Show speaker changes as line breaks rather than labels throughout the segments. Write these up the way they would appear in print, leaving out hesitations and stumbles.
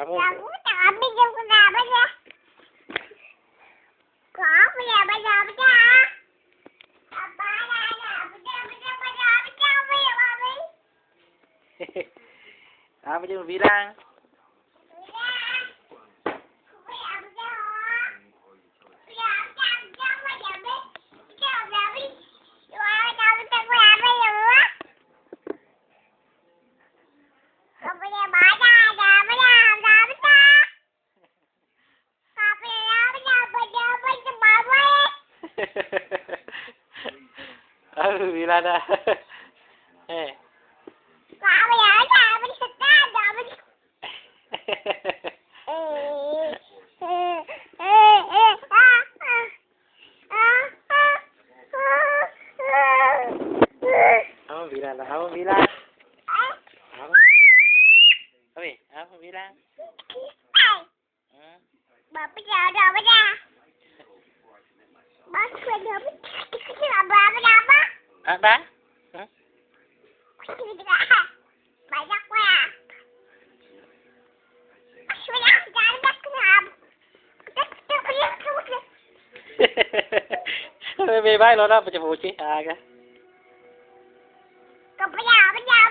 Apa?
Aku tak habis je aku nak baca. Kau apa ya baca baca? Apa nak baca apa ya babi?
Apa dia bilang? Apa bilang dah? Apa bilang dah? Apa bilang? Apa? Oi, apa bilang?
Bapak ada apa dah? Bapak ada apa? Kita apa?
Apa?
Banyak ya. Sudah jangan kenapa? Kita punya kamu.
Bye lo đó, bây giờ bố trí cái.
Kau punya apa yang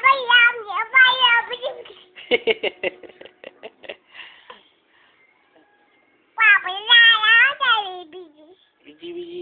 Wah, punya lah dari biji.
Biji-biji